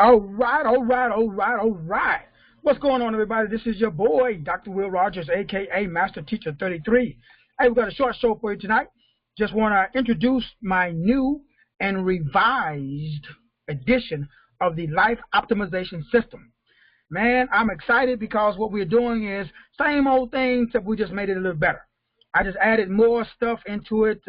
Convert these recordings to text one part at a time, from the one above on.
All right, all right, all right, all right. What's going on, everybody? This is your boy, Dr. Will Rogers, a.k.a. Master Teacher 33. Hey, we've got a short show for you tonight. Just want to introduce my new and revised edition of the Life Optimization System. Man, I'm excited because what we're doing is same old thing, except we just made it a little better. I just added more stuff into it,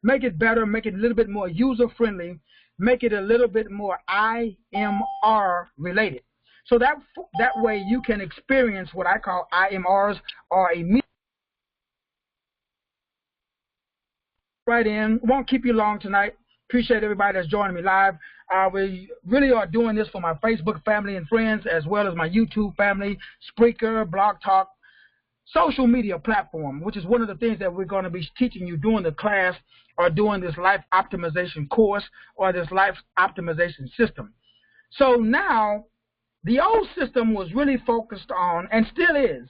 make it better, make it a little bit more user-friendly, make it a little bit more IMR related. So that way you can experience what I call IMRs, or a meeting. Right in. Won't keep you long tonight. Appreciate everybody that's joining me live. We really are doing this for my Facebook family and friends, as well as my YouTube family, Spreaker, Blog Talk, social media platform, which is one of the things that we're going to be teaching you during the class or doing this life optimization course or this life optimization system. So now, the old system was really focused on, and still is,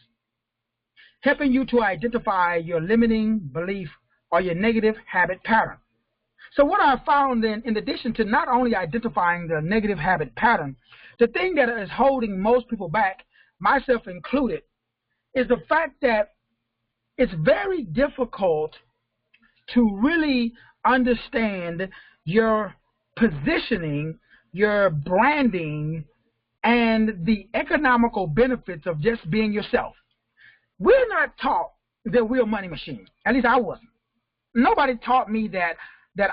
helping you to identify your limiting belief or your negative habit pattern. So what I found in addition to not only identifying the negative habit pattern, the thing that is holding most people back, myself included, is the fact that it's very difficult to really understand your positioning, your branding, and the economical benefits of just being yourself. We're not taught that we're a money machine. At least I wasn't. Nobody taught me that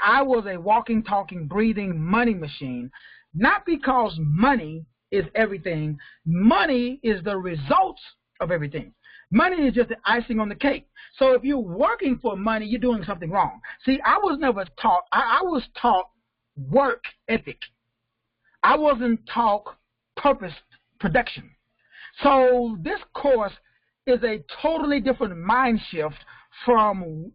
I was a walking, talking, breathing money machine, not because money is everything. Money is the results of everything. Money is just the icing on the cake. So if you're working for money, you're doing something wrong. See, I was never taught, I was taught work ethic. I wasn't taught purpose production. So this course is a totally different mind shift from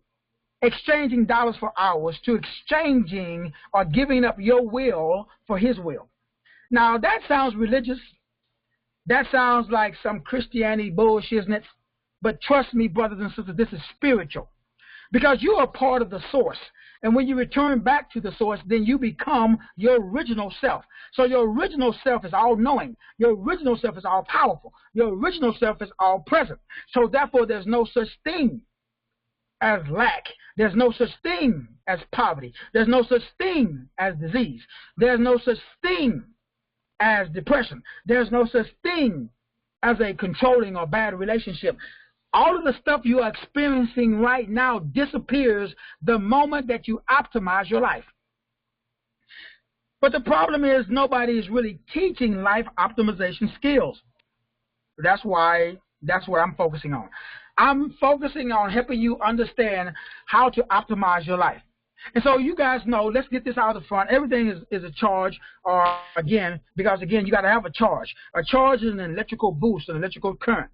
exchanging dollars for hours to exchanging or giving up your will for his will. Now that sounds religious. That sounds like some Christianity bullshit, but trust me, brothers and sisters, this is spiritual. Because you are part of the source. And when you return back to the source, then you become your original self. So your original self is all-knowing. Your original self is all-powerful. Your original self is all-present. So therefore, there's no such thing as lack. There's no such thing as poverty. There's no such thing as disease. There's no such thing as depression. There's no such thing as a controlling or bad relationship. All of the stuff you are experiencing right now disappears the moment that you optimize your life. But the problem is nobody is really teaching life optimization skills. That's what I'm focusing on. I'm focusing on helping you understand how to optimize your life. And so you guys know, let's get this out of the front. Everything is a charge, because again, you got to have a charge. A charge is an electrical boost, an electrical current.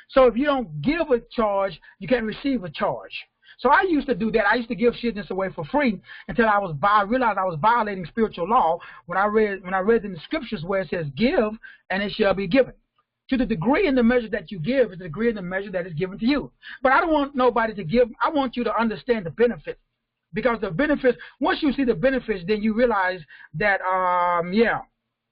So if you don't give a charge, you can't receive a charge. So I used to do that. I used to give shit away for free until I realized I was violating spiritual law when I read in the scriptures where it says, give and it shall be given. To the degree and the measure that you give is the degree and the measure that is given to you. But I don't want nobody to give. I want you to understand the benefits. Because the benefits, once you see the benefits, then you realize that,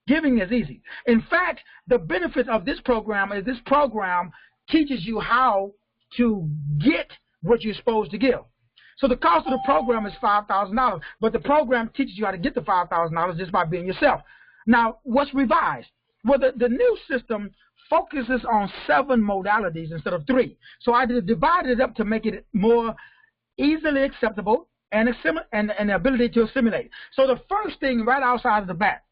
giving is easy. In fact, the benefits of this program is this program teaches you how to get what you're supposed to give. So the cost of the program is $5,000, but the program teaches you how to get the $5,000 just by being yourself. Now, what's revised? Well, the new system focuses on 7 modalities instead of 3. So I divided it up to make it more easily acceptable and the ability to assimilate. So the first thing right outside of the bat,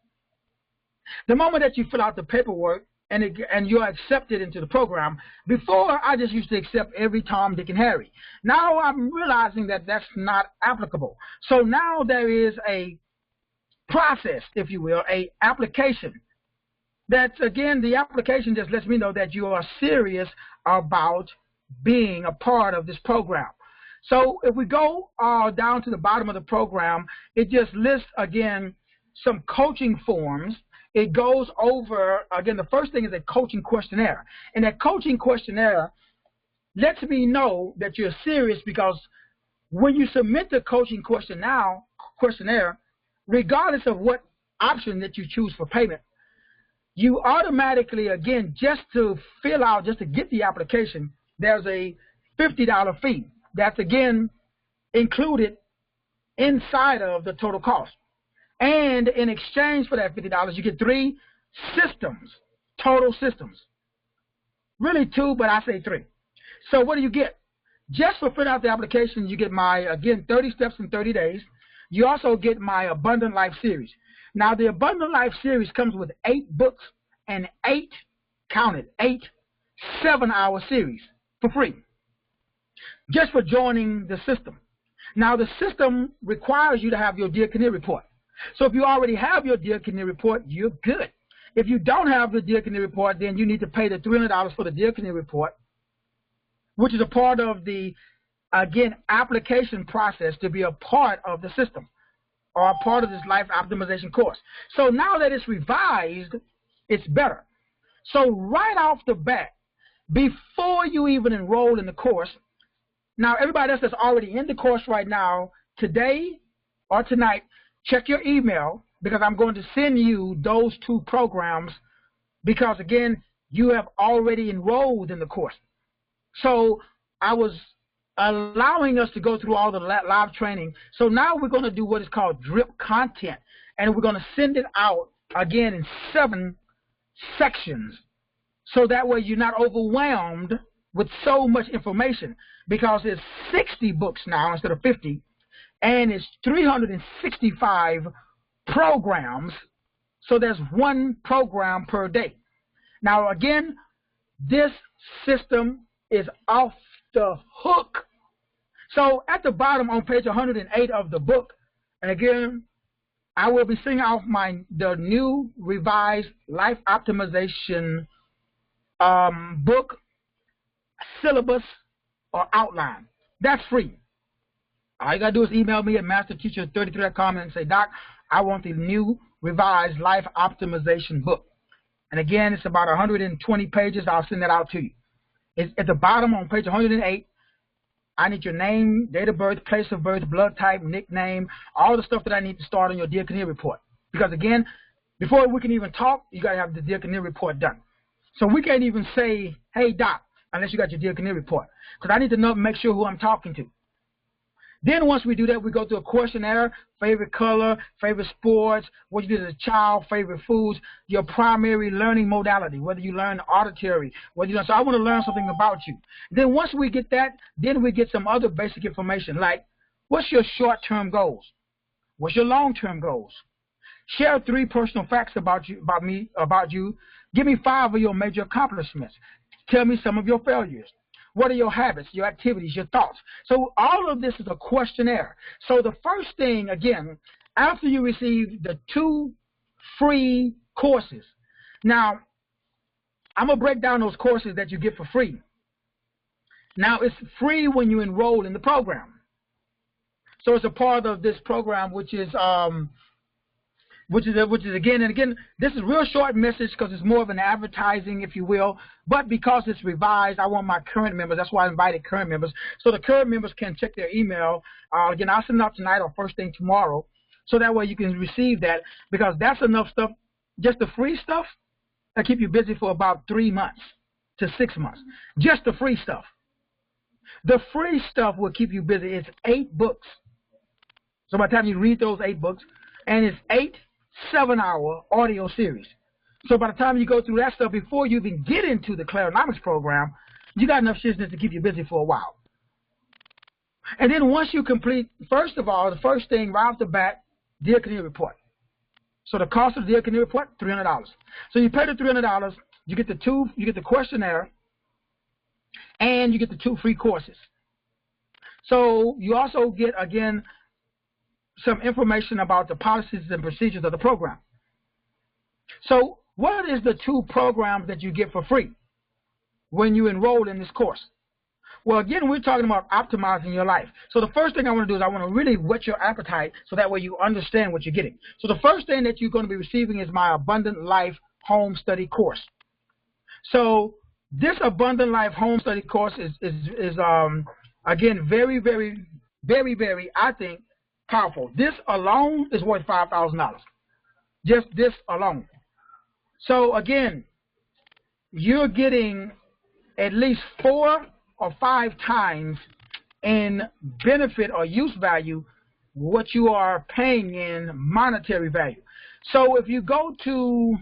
the moment that you fill out the paperwork and you're accepted into the program, before I just used to accept every Tom, Dick, and Harry. Now I'm realizing that that's not applicable. So now there is a process, if you will, a application. That's, again, the application just lets me know that you are serious about being a part of this program. So if we go down to the bottom of the program, it just lists, again, some coaching forms. It goes over, again, the first thing is a coaching questionnaire. And that coaching questionnaire lets me know that you're serious, because when you submit the coaching questionnaire, regardless of what option that you choose for payment, you automatically, again, just to fill out, just to get the application, there's a $50 fee. That's, again, included inside of the total cost. And in exchange for that $50, you get 3 systems, total systems. Really 2, but I say 3. So what do you get? Just for filling out the application, you get my, again, 30 steps in 30 days. You also get my Abundant Life series. Now, the Abundant Life series comes with 8 books and 8, count it, 8 7-hour series for free, just for joining the system. Now, the system requires you to have your Dear Canary report. So if you already have your Dear Canary report, you're good. If you don't have the Dear Canary report, then you need to pay the $300 for the Dear Canary report, which is a part of the, again, application process to be a part of the system or a part of this life optimization course. So now that it's revised, it's better. So right off the bat, before you even enroll in the course, now everybody else that's already in the course right now, today or tonight, check your email, because I'm going to send you those 2 programs, because, again, you have already enrolled in the course. So I was allowing us to go through all the live training. So now we're going to do what is called drip content, and we're going to send it out, again, in 7 sections, so that way you're not overwhelmed with so much information, because it's 60 books now instead of 50, and it's 365 programs, so there's 1 program per day. Now, again, this system is off the hook. So at the bottom on page 108 of the book, and again, I will be sending out the new revised life optimization book syllabus or outline. That's free. All you got to do is email me at masterteacher33.com and say, Doc, I want the new revised life optimization book. And again, it's about 120 pages. I'll send that out to you. It's at the bottom on page 108. I need your name, date of birth, place of birth, blood type, nickname, all the stuff that I need to start on your Dear Canary report. Because, again, before we can even talk, you got to have the Dear Canary report done. So we can't even say, hey, Doc, unless you got your Dear Canary report. Because I need to know, make sure who I'm talking to. Then once we do that, we go through a questionnaire: favorite color, favorite sports, what you did as a child, favorite foods, your primary learning modality, whether you learn auditory, whether you learn. So I want to learn something about you. Then once we get that, then we get some other basic information, like what's your short-term goals? What's your long-term goals? Share 3 personal facts about you, about you. Give me 5 of your major accomplishments. Tell me some of your failures. What are your habits, your activities, your thoughts? So all of this is a questionnaire. So the first thing, again, after you receive the 2 free courses, now I'm going to break down those courses that you get for free. Now, it's free when you enroll in the program. So it's a part of this program, which is again and again, this is a real short message because it's more of an advertising, if you will. But because it's revised, I want my current members. That's why I invited current members. So the current members can check their email. Again, I'll send it out tonight or first thing tomorrow. So that way you can receive that, because that's enough stuff. Just the free stuff that keep you busy for about 3 months to 6 months. Just the free stuff. The free stuff will keep you busy. It's 8 books. So by the time you read those 8 books, and it's 8 7-hour audio series. So by the time you go through that stuff, before you even get into the Clarinomics program, you got enough shizness to keep you busy for a while. And then once you complete, first of all, the first thing right off the bat, Dear Canary report. So the cost of the Dear Canary report, $300. So you pay the $300, you get the questionnaire, and you get the 2 free courses. So you also get, again, some information about the policies and procedures of the program. So what is the 2 programs that you get for free when you enroll in this course? Well, again, we're talking about optimizing your life. So the first thing I want to do is I want to really whet your appetite so that way you understand what you're getting. So the first thing that you're going to be receiving is my Abundant Life Home Study course. So this Abundant Life Home Study course is again, very, very, very, very, I think, powerful. This alone is worth $5,000. Just this alone. So again, you're getting at least 4 or 5 times in benefit or use value what you are paying in monetary value. So if you go to,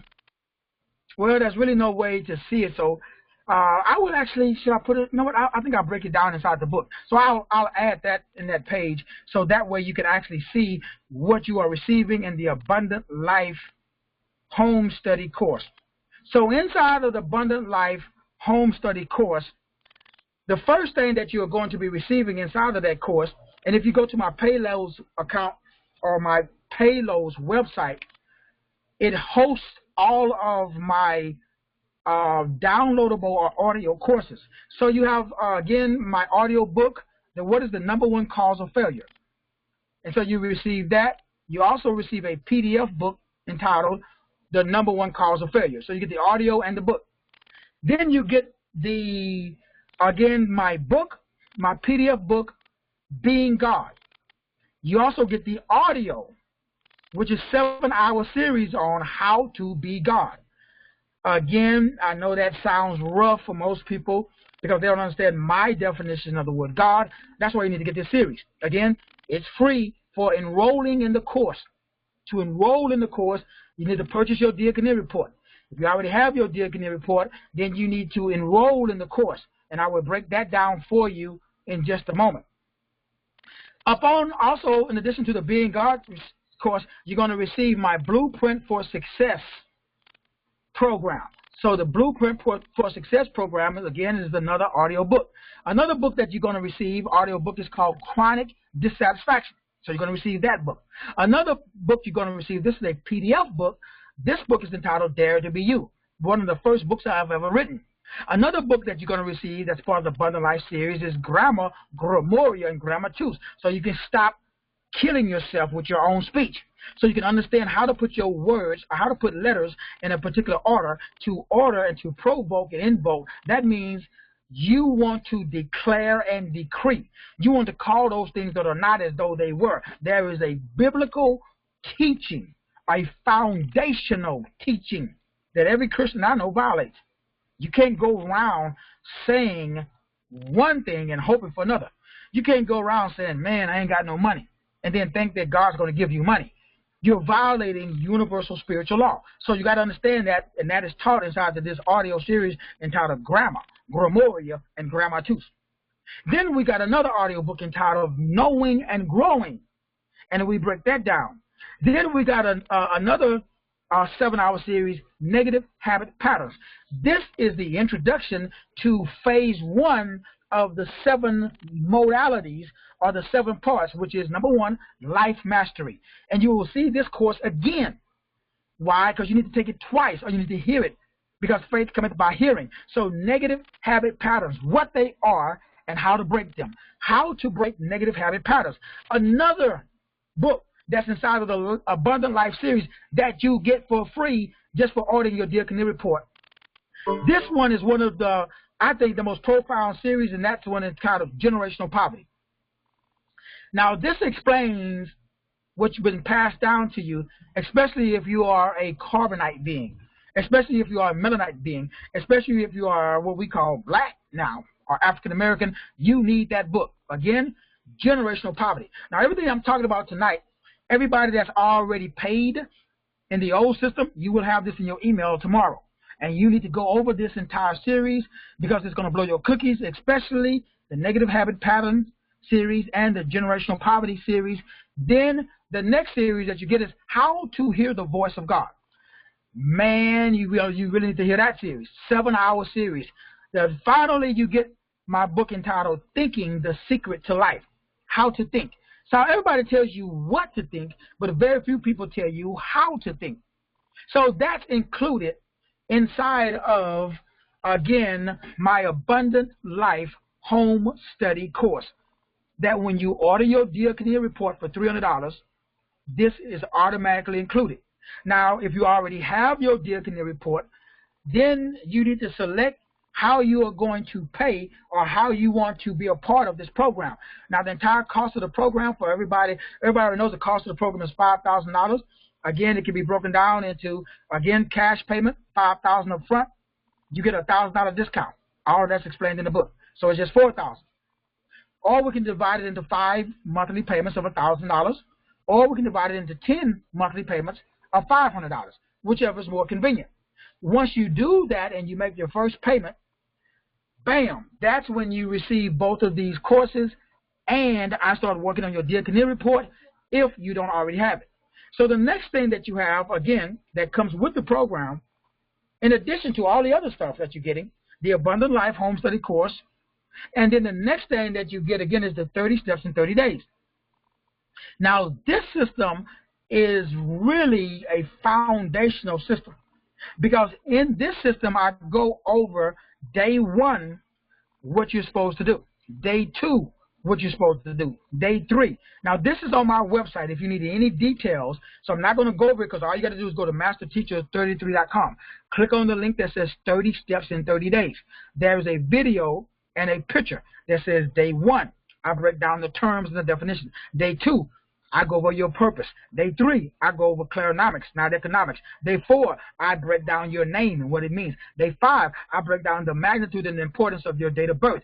well, there's really no way to see it. So I would actually, should I put it, you know what, I think I'll break it down inside the book. So I'll add that in that page, so that way you can actually see what you are receiving in the Abundant Life Home Study course. So inside of the Abundant Life Home Study course, the first thing that you are going to be receiving inside of that course, and if you go to my Payloads account or my Payloads website, it hosts all of my downloadable or audio courses. So you have, again, my audio book, What is the #1 Cause of Failure? And so you receive that. You also receive a PDF book entitled The #1 Cause of Failure. So you get the audio and the book. Then you get again, my book, my PDF book, Being God. You also get the audio, which is 7-hour series on how to be God. Again, I know that sounds rough for most people because they don't understand my definition of the word God. That's why you need to get this series. Again, it's free for enrolling in the course. To enroll in the course, you need to purchase your Diaconia report. If you already have your Diaconia report, then you need to enroll in the course. And I will break that down for you in just a moment. Also, in addition to the Being God course, you're going to receive my Blueprint for Success program. So the Blueprint for Success program, again, is another audio book. Another book that you're going to receive, audio book, is called Chronic Dissatisfaction. So you're going to receive that book. Another book you're going to receive, this is a PDF book. This book is entitled Dare to Be You, one of the first books I've ever written. Another book that you're going to receive that's part of the Abundant Life series is Grammar, Grimoria, and Grammatus. So you can stop killing yourself with your own speech. So you can understand how to put your words, or how to put letters in a particular order and to provoke and invoke. That means you want to declare and decree. You want to call those things that are not as though they were. There is a biblical teaching, a foundational teaching that every Christian I know violates. You can't go around saying one thing and hoping for another. You can't go around saying, man, I ain't got no money, and then think that God's going to give you money. You're violating universal spiritual law. So you got to understand that, and that is taught inside of this audio series entitled Grammar, Grimoria, and Grammatus. Then we got another audio book entitled Knowing and Growing, and we break that down. Then we got another 7-hour series, Negative Habit Patterns. This is the introduction to phase 1 of the 7 modalities, or the 7 parts, which is #1, life mastery. And you will see this course again. Why? Because you need to take it twice, or you need to hear it, because faith cometh by hearing. So negative habit patterns, what they are and how to break them. How to break negative habit patterns. Another book that's inside of the Abundant Life series that you get for free just for ordering your Diaconia report. This one is one of the, I think, the most profound series, and that's one that's kind of generational poverty. Now, this explains what's been passed down to you, especially if you are a carbonite being, especially if you are a Mennonite being, especially if you are what we call black now, or African American. You need that book. Again, generational poverty. Now, everything I'm talking about tonight, everybody that's already paid in the old system, you will have this in your email tomorrow. And you need to go over this entire series because it's going to blow your cookies, especially the negative habit pattern series and the generational poverty series. Then the next series that you get is how to hear the voice of God. Man, you really need to hear that series. 7-hour series. Then finally, you get my book entitled Thinking the Secret to Life. How to think. So everybody tells you what to think, but very few people tell you how to think. So that's included inside of, again, my Abundant Life Home Study course. That when you order your Diaconia report for $300, this is automatically included. Now, if you already have your Diaconia report, then you need to select how you are going to pay or how you want to be a part of this program. Now, the entire cost of the program for everybody knows the cost of the program is $5,000. Again, it can be broken down into, again, cash payment, $5,000 up front. You get a $1,000 discount. All of that's explained in the book. So it's just $4,000. Or we can divide it into 5 monthly payments of $1,000. Or we can divide it into 10 monthly payments of $500, whichever is more convenient. Once you do that and you make your first payment, bam, that's when you receive both of these courses, and I start working on your Dear Canary report if you don't already have it. So the next thing that you have, again, that comes with the program, in addition to all the other stuff that you're getting, the Abundant Life Home Study course, and then the next thing that you get, again, is the 30 Steps in 30 Days. Now, this system is really a foundational system, because in this system, I go over day 1, what you're supposed to do. Day 2, what you're supposed to do. Day 3. Now, this is on my website if you need any details, so I'm not going to go over it because all you got to do is go to masterteacher33.com. Click on the link that says 30 Steps in 30 Days. There is a video and a picture that says day 1. I break down the terms and the definition. Day 2, I go over your purpose. Day 3, I go over claronomics, not economics. Day 4, I break down your name and what it means. Day 5, I break down the magnitude and the importance of your date of birth.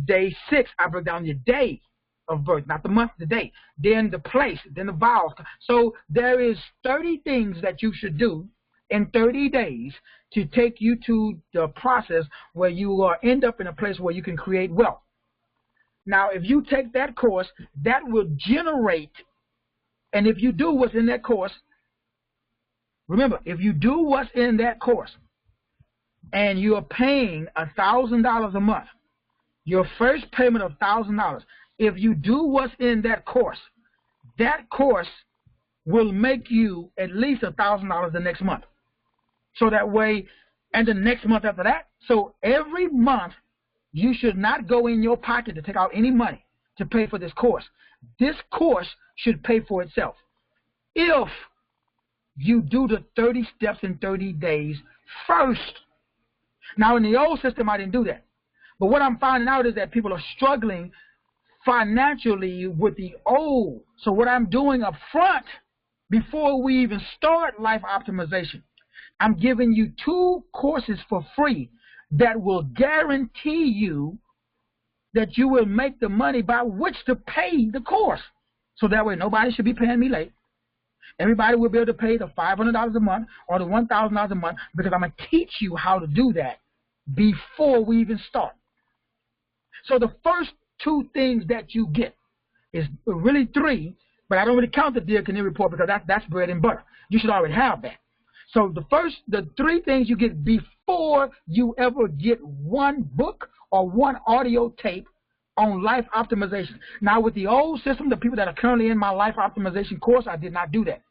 Day 6, I break down your day of birth, not the month, the day. Then the place, then the vowels. So there is 30 things that you should do in 30 days to take you to the process where you will end up in a place where you can create wealth. Now, if you take that course, that will generate. And if you do what's in that course, remember, if you do what's in that course and you're paying $1,000 a month, your first payment of $1,000, if you do what's in that course will make you at least $1,000 the next month. So that way, and the next month after that. So every month, you should not go in your pocket to take out any money to pay for this course. This course should pay for itself if you do the 30 steps in 30 days first. Now, in the old system, I didn't do that. But what I'm finding out is that people are struggling financially with the old. So what I'm doing up front, before we even start life optimization, I'm giving you 2 courses for free that will guarantee you that you will make the money by which to pay the course. So that way nobody should be paying me late. Everybody will be able to pay the $500 a month or the $1,000 a month, because I'm going to teach you how to do that before we even start. So the first 2 things that you get is really 3, but I don't really count the Dear Canary report because that's bread and butter. You should already have that. So the 3 things you get before you ever get 1 book or 1 audio tape on life optimization. Now, with the old system, the people that are currently in my life optimization course, I did not do that.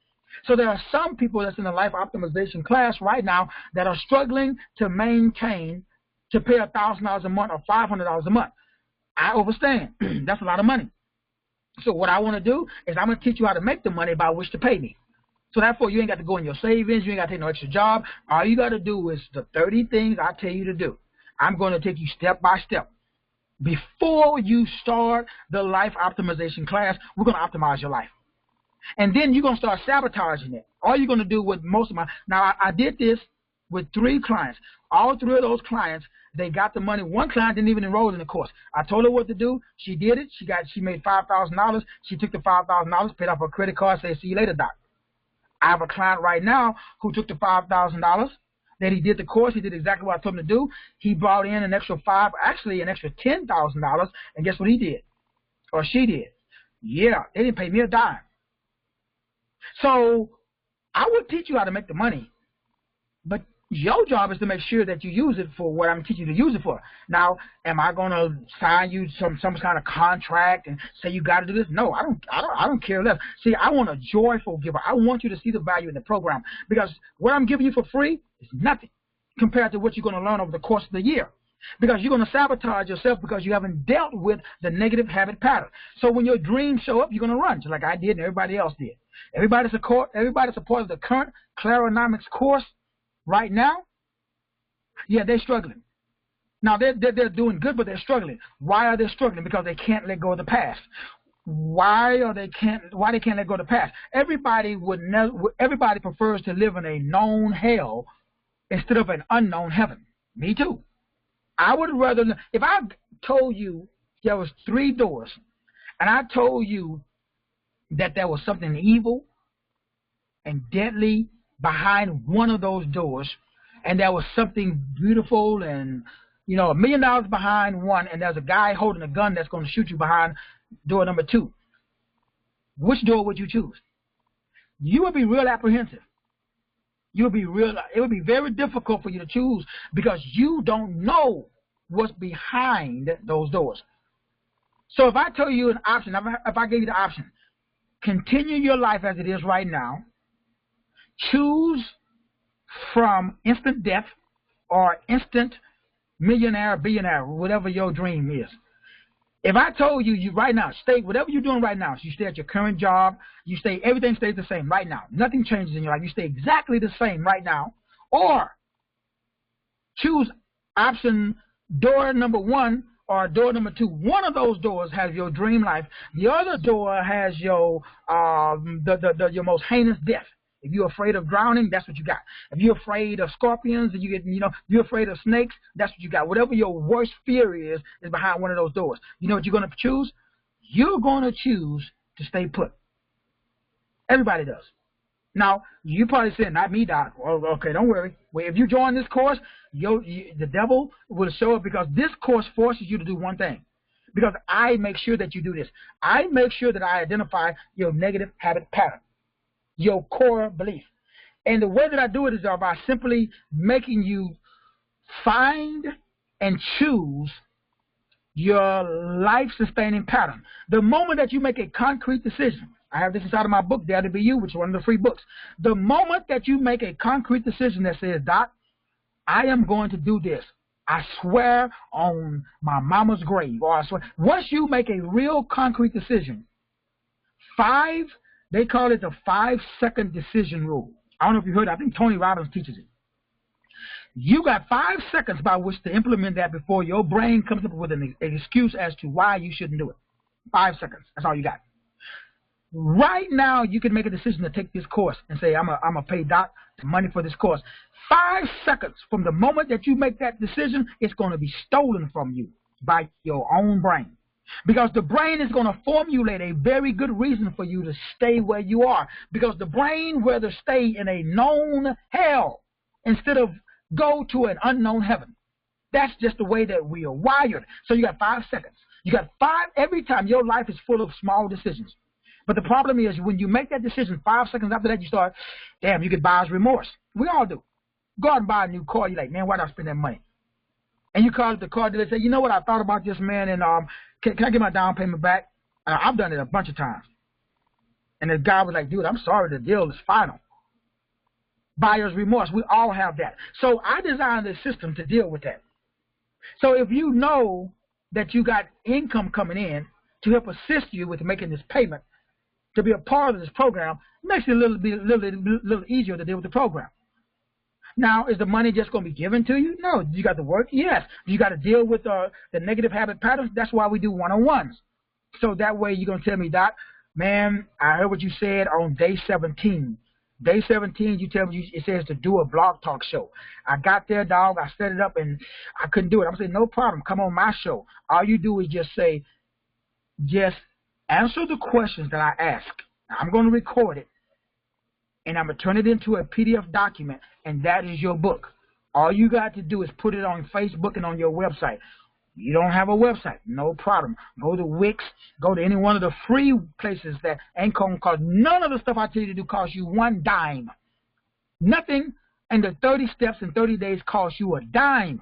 So there are some people that's in the life optimization class right now that are struggling to maintain to pay $1,000 a month or $500 a month. I understand. That's a lot of money. So what I want to do is I'm going to teach you how to make the money by which to pay me. So therefore, you ain't got to go in your savings. You ain't got to take no extra job. All you got to do is the 30 things I tell you to do. I'm going to take you step by step. Before you start the life optimization class, we're going to optimize your life. And then you're going to start sabotaging it. All you're going to do with most of my... Now, I did this with 3 clients. All 3 of those clients, they got the money. 1 client didn't even enroll in the course. I told her what to do. She did it. She made $5,000. She took the $5,000, paid off her credit card, said, "See you later, doc." I have a client right now who took the $5,000. That he did the course. He did exactly what I told him to do. He brought in an extra an extra $10,000, and guess what he did? Or she did? Yeah, they didn't pay me a dime. So I would teach you how to make the money, but your job is to make sure that you use it for what I'm teaching you to use it for. Now, am I going to sign you some kind of contract and say you got to do this? No, I don't care less. See, I want a joyful giver. I want you to see the value in the program, because what I'm giving you for free is nothing compared to what you're going to learn over the course of the year. Because you're going to sabotage yourself because you haven't dealt with the negative habit pattern. So when your dreams show up, you're going to run, just like I did and everybody else did. Everybody's a part of the current Claronomics course right now. Yeah, they're struggling. Now, they're doing good, but they're struggling. Why are they struggling? Because they can't let go of the past. why they can't let go of the past? Everybody everybody prefers to live in a known hell instead of an unknown heaven. Me too. I would rather, if I told you there was 3 doors, and I told you that there was something evil and deadly behind one of those doors, and there was something beautiful and, $1 million behind one, and there's a guy holding a gun that's going to shoot you behind door number 2, which door would you choose? You would be real apprehensive. It would be very difficult for you to choose because you don't know what's behind those doors. So if I tell you an option, if I gave you the option, continue your life as it is right now, choose from instant death or instant millionaire, billionaire, whatever your dream is. If I told you right now, stay, whatever you're doing right now, so you stay at your current job, everything stays the same right now. Nothing changes in your life. You stay exactly the same right now. Or choose option door number 1 or door number 2. One of those doors has your dream life. The other door has your your most heinous death. If you're afraid of drowning, that's what you got. If you're afraid of scorpions, and you're afraid of snakes, that's what you got. Whatever your worst fear is behind one of those doors. You know what you're going to choose? You're going to choose to stay put. Everybody does. Now, you probably said, not me, Doc. Oh, okay, don't worry. Well, if you join this course, the devil will show up because this course forces you to do one thing. Because I make sure that you do this. I make sure that I identify your negative habit pattern, your core belief. And the way that I do it is by simply making you find and choose your life-sustaining pattern. The moment that you make a concrete decision, I have this inside of my book, Dare to Be You, which is one of the free books. The moment that you make a concrete decision that says, Doc, I am going to do this. I swear on my mama's grave. Or I swear. Once you make a real concrete decision, they call it the 5-second decision rule. I don't know if you heard it. I think Tony Robbins teaches it. You got 5 seconds by which to implement that before your brain comes up with an excuse as to why you shouldn't do it. 5 seconds. That's all you got. Right now, you can make a decision to take this course and say, I'm gonna pay Doc money for this course. 5 seconds from the moment that you make that decision, it's going to be stolen from you by your own brain. Because the brain is going to formulate a very good reason for you to stay where you are. Because the brain would rather stay in a known hell instead of go to an unknown heaven. That's just the way that we are wired. So you got 5 seconds. You got 5 every time. Your life is full of small decisions. But the problem is when you make that decision, 5 seconds after that, you start, damn, you get buyer's remorse. We all do. Go out and buy a new car. You're like, man, why did I spend that money? And you call up the car dealer and say, you know what, I thought about this, man, and can I get my down payment back? I've done it a bunch of times. And the guy was like, dude, I'm sorry, the deal is final. Buyer's remorse. We all have that. So I designed this system to deal with that. So if you know that you got income coming in to help assist you with making this payment, to be a part of this program, it makes it a little easier to deal with the program. Now, is the money just going to be given to you? No. You got to work? Yes. You got to deal with the negative habit patterns. That's why we do one-on-ones. So that way you're going to tell me, Doc, man, I heard what you said on day 17. Day 17, you tell me it says to do a blog talk show. I got there, dog. I set it up, and I couldn't do it. I'm saying, no problem. Come on my show. All you do is just say, just answer the questions that I ask. I'm going to record it, and I'm going to turn it into a PDF document, and that is your book. All you got to do is put it on Facebook and on your website. You don't have a website, no problem. Go to Wix, go to any one of the free places that ain't going to cost. None of the stuff I tell you to do costs you one dime. Nothing in the 30 steps in 30 days costs you a dime.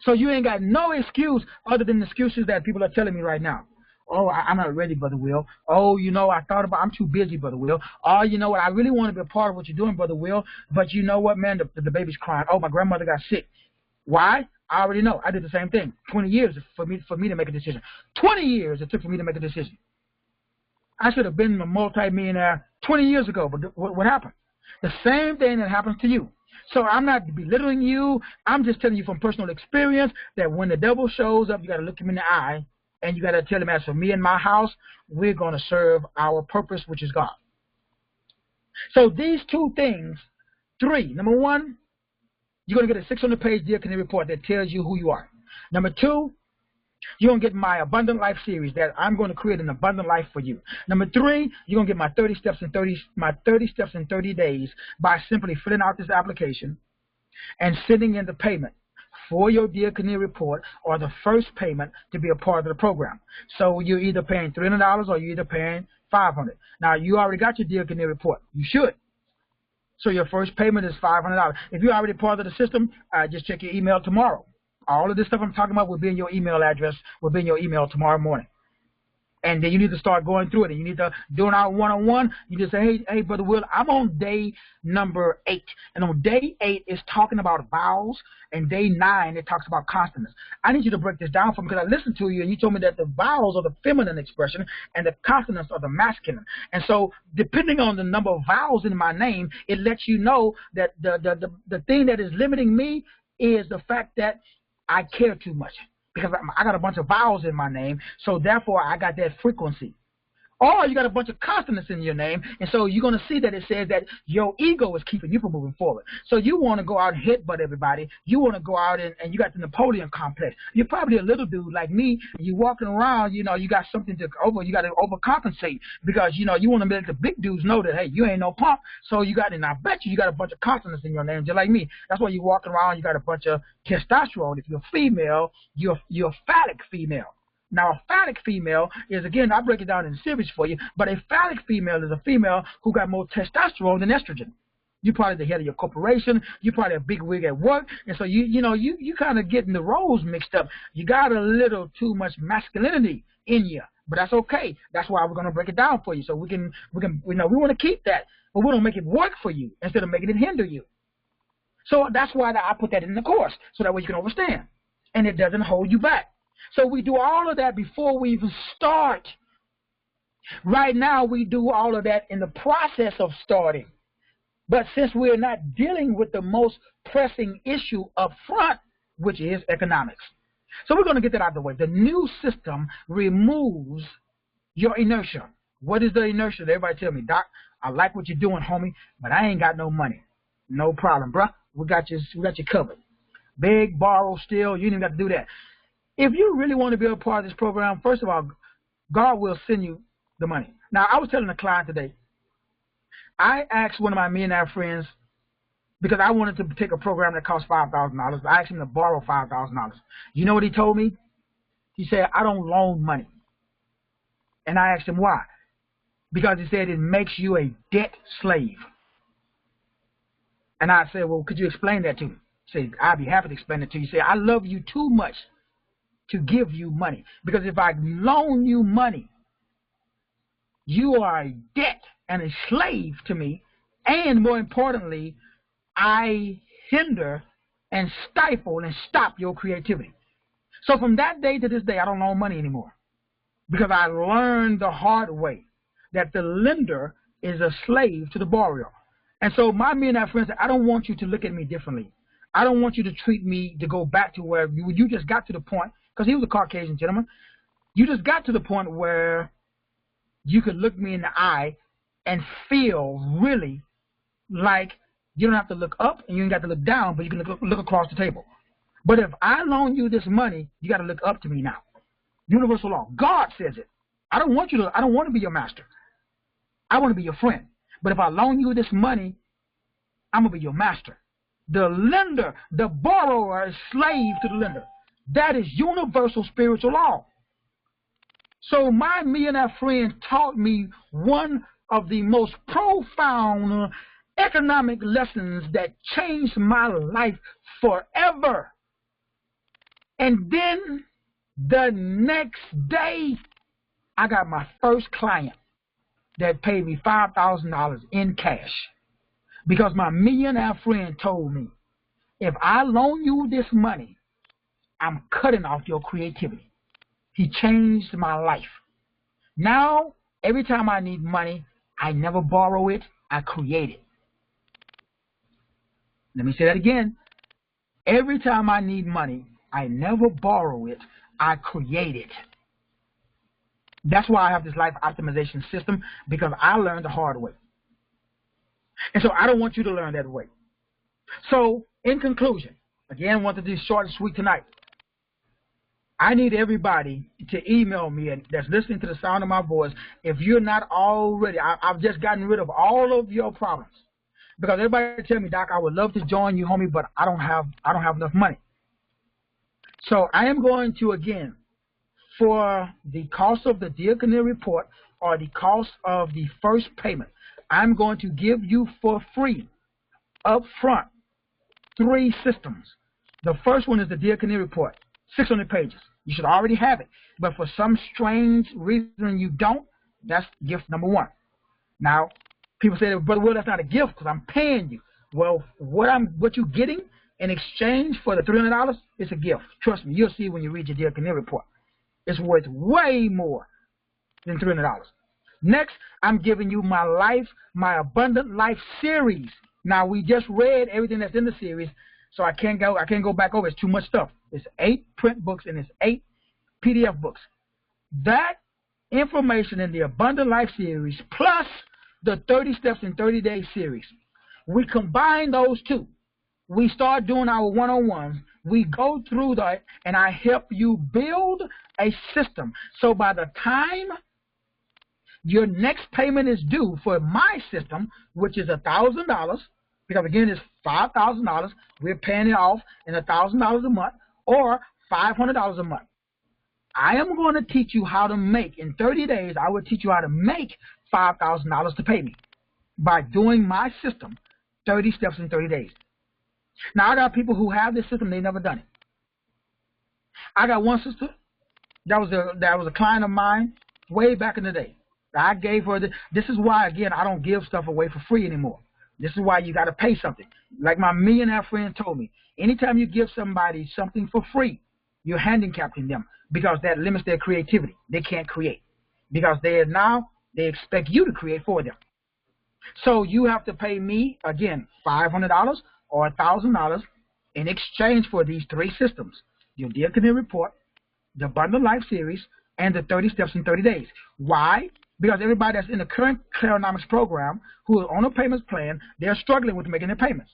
So you ain't got no excuse other than the excuses that people are telling me right now. Oh, I'm not ready, Brother Will. Oh, you know, I'm too busy, Brother Will. Oh, you know what, I really want to be a part of what you're doing, Brother Will. But you know what, man, the baby's crying. Oh, my grandmother got sick. Why? I already know. I did the same thing. 20 years for me to make a decision. 20 years it took for me to make a decision. I should have been a multi-millionaire 20 years ago, but what happened? The same thing that happens to you. So I'm not belittling you. I'm just telling you from personal experience that when the devil shows up, you got to look him in the eye and you got to tell them, as for me and my house, we're going to serve our purpose, which is God. So these two things, three. Number one, you're going to get a 600-page Dear Canary report that tells you who you are. Number two, you're going to get my Abundant Life series that I'm going to create an abundant life for you. Number three, you're going to get my 30 steps in 30 days by simply filling out this application and sending in the payment for your Dear Canary report, or the first payment to be a part of the program. So you're either paying $300 or you're either paying $500. Now, you already got your Dear Canary report. You should. So your first payment is $500. If you're already part of the system, just check your email tomorrow. All of this stuff I'm talking about will be in your email address, will be in your email tomorrow morning. And then you need to start going through it. And you need to do it out one-on-one. You just say, hey, Brother Will, I'm on day number 8. And on day 8, it's talking about vowels. And day 9, it talks about consonants. I need you to break this down for me, because I listened to you, and you told me that the vowels are the feminine expression and the consonants are the masculine. And so depending on the number of vowels in my name, it lets you know that the thing that is limiting me is the fact that I care too much, because I got a bunch of vowels in my name, so therefore I got that frequency. Or you got a bunch of consonants in your name, and so you're going to see that it says that your ego is keeping you from moving forward. So you want to go out and headbutt everybody. You want to go out and you got the Napoleon complex. You're probably a little dude like me. You're walking around, you got something you got to overcompensate, because, you want to make the big dudes know that, hey, you ain't no punk. So you got, and I bet you got a bunch of consonants in your name, just like me. That's why you're walking around, you got a bunch of testosterone. If you're female, you're a phallic female. Now, a phallic female is, again, I'll break it down in series for you, but a phallic female is a female who got more testosterone than estrogen. You're probably the head of your corporation. You're probably a big wig at work. And so, you kind of getting the roles mixed up. You got a little too much masculinity in you, but that's okay. That's why we're going to break it down for you. So we want to keep that, but we don't make it work for you instead of making it hinder you. So that's why I put that in the course, so that way you can understand, and it doesn't hold you back. So we do all of that before we even start. Right now, we do all of that in the process of starting. But since we're not dealing with the most pressing issue up front, which is economics. So we're going to get that out of the way. The new system removes your inertia. What is the inertia? Everybody tell me, Doc, I like what you're doing, homie, but I ain't got no money. No problem, bruh. We got you covered. Beg, borrow, steal, you ain't even got to do that. If you really want to be a part of this program, first of all, God will send you the money. Now, I was telling a client today, I asked one of my millionaire friends, because I wanted to take a program that cost $5,000. I asked him to borrow $5,000. You know what he told me? He said, I don't loan money. And I asked him why. Because he said it makes you a debt slave. And I said, well, could you explain that to me? He said, I'd be happy to explain it to you. He said, I love you too much to give you money. Because if I loan you money, you are a debt and a slave to me. And more importantly, I hinder and stifle and stop your creativity. So from that day to this day, I don't loan money anymore. Because I learned the hard way that the lender is a slave to the borrower. And so my millionaire friends, I don't want you to look at me differently. I don't want you to treat me to go back to where you just got to the point, because he was a Caucasian gentleman. You just got to the point where you could look me in the eye and feel really like you don't have to look up and you ain't got to look down, but you can look across the table. But if I loan you this money, you got to look up to me now. Universal law. God says it. I don't want to be your master. I want to be your friend. But if I loan you this money, I'm going to be your master. The lender, the borrower is slave to the lender. That is universal spiritual law. So my millionaire friend taught me one of the most profound economic lessons that changed my life forever. And then the next day, I got my first client that paid me $5,000 in cash. Because my millionaire friend told me, if I loan you this money, I'm cutting off your creativity. He changed my life. Now, every time I need money, I never borrow it, I create it. Let me say that again. Every time I need money, I never borrow it, I create it. That's why I have this life optimization system, because I learned the hard way. And so I don't want you to learn that way. So in conclusion, again, want to do short and sweet tonight. I need everybody to email me and that's listening to the sound of my voice. If you're not already, I've just gotten rid of all of your problems. Because everybody tell me, Doc, I would love to join you, homie, but I don't have enough money. So I am going to, again, for the cost of the Dear Canary report or the cost of the first payment, I'm going to give you for free, up front, 3 systems. The first one is the Dear Canary report, 600 pages. You should already have it. But for some strange reason you don't, that's gift number 1. Now, people say, Brother Will, that's not a gift because I'm paying you. Well, what you're getting in exchange for the $300 is a gift. Trust me, you'll see when you read your Dear Canary report. It's worth way more than $300. Next, I'm giving you my Abundant Life series. Now, we just read everything that's in the series, so I can't go back over. It's too much stuff. It's 8 print books and it's 8 PDF books. That information in the Abundant Life series plus the 30 Steps in 30 Days series, we combine those 2. We start doing our one-on-ones. We go through that, and I help you build a system. So by the time your next payment is due for my system, which is $1,000, because again it's $5,000, we're paying it off in $1,000 a month or $500 a month. I am going to teach you how to make, in 30 days, I will teach you how to make $5,000 to pay me by doing my system, 30 Steps in 30 Days. Now, I got people who have this system, they've never done it. I got one sister, that was a client of mine way back in the day. I gave her this is why, again, I don't give stuff away for free anymore. This is why you got to pay something. Like my millionaire friend told me, anytime you give somebody something for free, you're handicapping them because that limits their creativity. They can't create because they expect you to create for them. So you have to pay me, again, $500 or $1,000 in exchange for these 3 systems, your Dear Canary report, the Abundant Life series, and the 30 Steps in 30 Days. Why? Because everybody that's in the current Claronomics program who are on a payments plan, they're struggling with making their payments.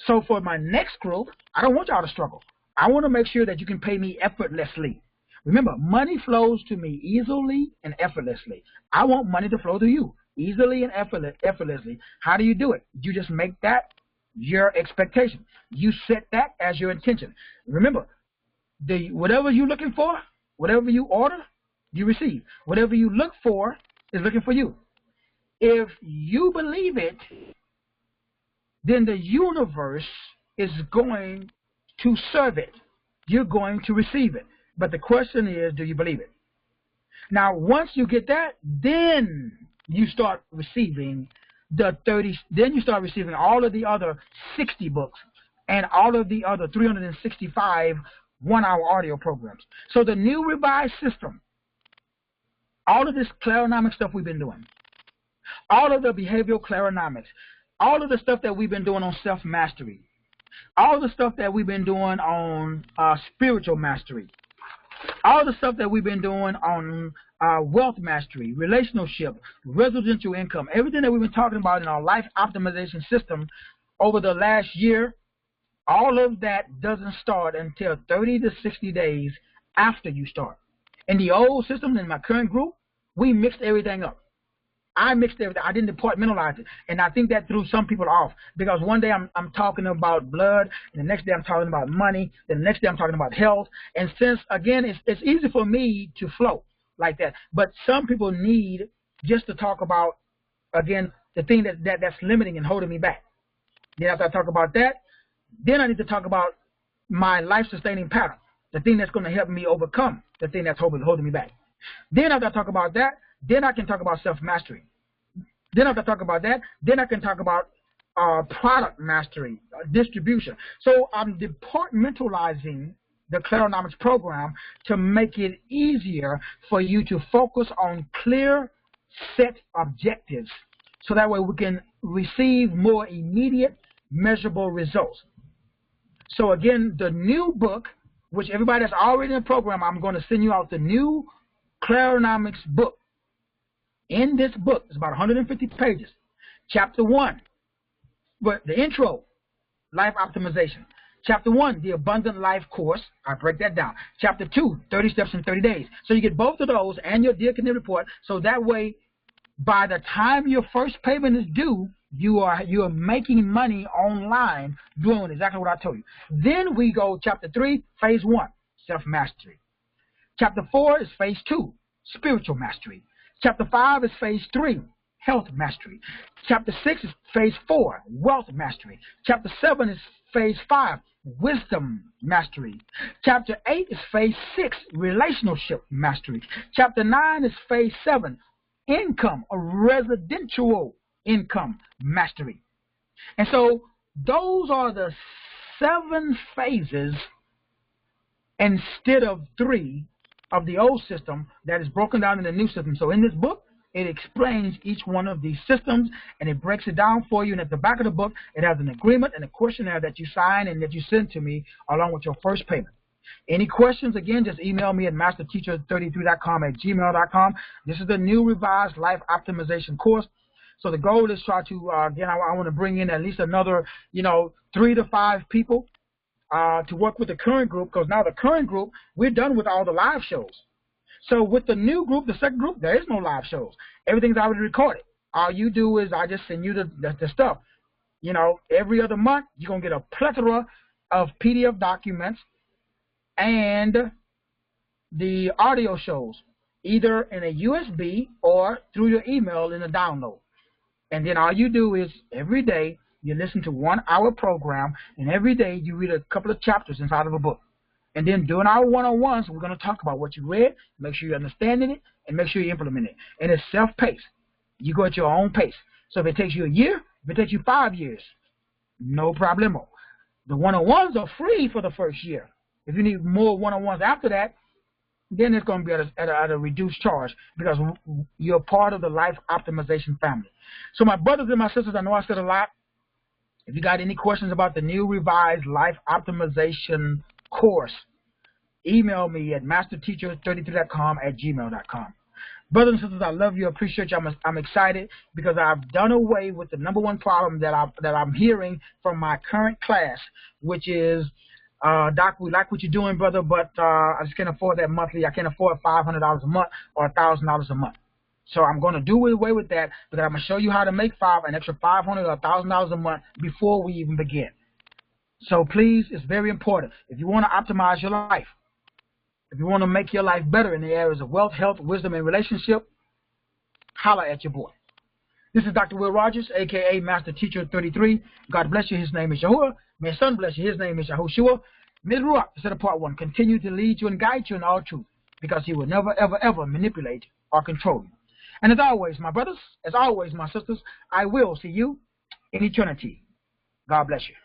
So for my next group, I don't want y'all to struggle. I want to make sure that you can pay me effortlessly. Remember, money flows to me easily and effortlessly. I want money to flow to you easily and effortlessly. How do you do it? You just make that your expectation. You set that as your intention. Remember, whatever you're looking for, whatever you order, you receive. Whatever you look for is looking for you. If you believe it, then the universe is going to serve it. You're going to receive it. But the question is, do you believe it? Now, once you get that, then you start receiving the 30, then you start receiving all of the other 60 books and all of the other 365 one-hour audio programs. So the new revised system, all of this Claronomics stuff we've been doing, all of the behavioral Claronomics, all of the stuff that we've been doing on self-mastery, all the stuff that we've been doing on spiritual mastery, all the stuff that we've been doing on wealth mastery, relationship, residential income, everything that we've been talking about in our life optimization system over the last year, all of that doesn't start until 30 to 60 days after you start. In the old system, in my current group, we mixed everything up. I mixed everything. I didn't departmentalize it. And I think that threw some people off because one day I'm talking about blood, and the next day I'm talking about money, then the next day I'm talking about health. And since, again, it's easy for me to flow like that. But some people need just to talk about, again, the thing that's limiting and holding me back. Then after I talk about that, then I need to talk about my life-sustaining pattern, the thing that's going to help me overcome the thing that's holding me back. Then after I talk about that, then I can talk about self-mastery. Then after I talk about that, then I can talk about product mastery, distribution. So I'm departmentalizing the Claronomics program to make it easier for you to focus on clear set objectives so that way we can receive more immediate measurable results. So again, the new book, which everybody that's already in the program, I'm going to send you out the new Claronomics book. In this book, it's about 150 pages. Chapter 1, but the intro, life optimization. Chapter 1, the abundant life course. I break that down. Chapter 2, 30 steps in 30 days. So you get both of those and your Dear Connect report. So that way, by the time your first payment is due, you are making money online doing exactly what I told you. Then we go chapter 3, phase 1, self-mastery. Chapter 4 is phase 2, spiritual mastery. Chapter 5 is phase 3, health mastery. Chapter 6 is phase 4, wealth mastery. Chapter 7 is phase 5, wisdom mastery. Chapter 8 is phase 6, relationship mastery. Chapter 9 is phase 7, income or residential income mastery. And so those are the 7 phases instead of 3 of the old system that is broken down in the new system. So in this book, it explains each one of these systems, and it breaks it down for you. And at the back of the book, it has an agreement and a questionnaire that you sign and that you send to me along with your first payment. Any questions, again, just email me at masterteacher33.com@gmail.com. This is the new revised life optimization course. So the goal is try to, again, I want to bring in at least another, 3 to 5 people to work with the current group, because now the current group, we're done with all the live shows. So with the new group, the second group, there is no live shows. Everything's already recorded. All you do is I just send you the stuff. Every other month, you're going to get a plethora of PDF documents and the audio shows, either in a USB or through your email in a download. And then all you do is every day you listen to 1-hour program, and every day you read a couple of chapters inside of a book. And then during our one-on-ones, we're going to talk about what you read, make sure you're understanding it, and make sure you implement it. And it's self-paced. You go at your own pace. So if it takes you a year, if it takes you 5 years, no problemo. The one-on-ones are free for the first year. If you need more one-on-ones after that, then it's going to be at a reduced charge, because you're part of the life optimization family. So my brothers and my sisters, I know I said a lot. If you got any questions about the new revised life optimization course, email me at masterteacher33.com@gmail.com. Brothers and sisters, I love you, appreciate you. I'm excited because I've done away with the #1 problem that I'm hearing from my current class, which is, Doc, we like what you're doing, brother, but I just can't afford that monthly. I can't afford $500 a month or $1,000 a month. So I'm going to do away with that, because I'm going to show you how to make an extra $500 or $1,000 a month before we even begin. So please, it's very important. If you want to optimize your life, if you want to make your life better in the areas of wealth, health, wisdom, and relationship, holler at your boy. This is Dr. Will Rogers, a.k.a. Master Teacher 33. God bless you. His name is Yahuwah. May His Son bless you. His name is Yahushua. Ms. Ruach, instead of part 1, continue to lead you and guide you in all truth, because He will never, ever, ever manipulate or control you. And as always, my brothers, as always, my sisters, I will see you in eternity. God bless you.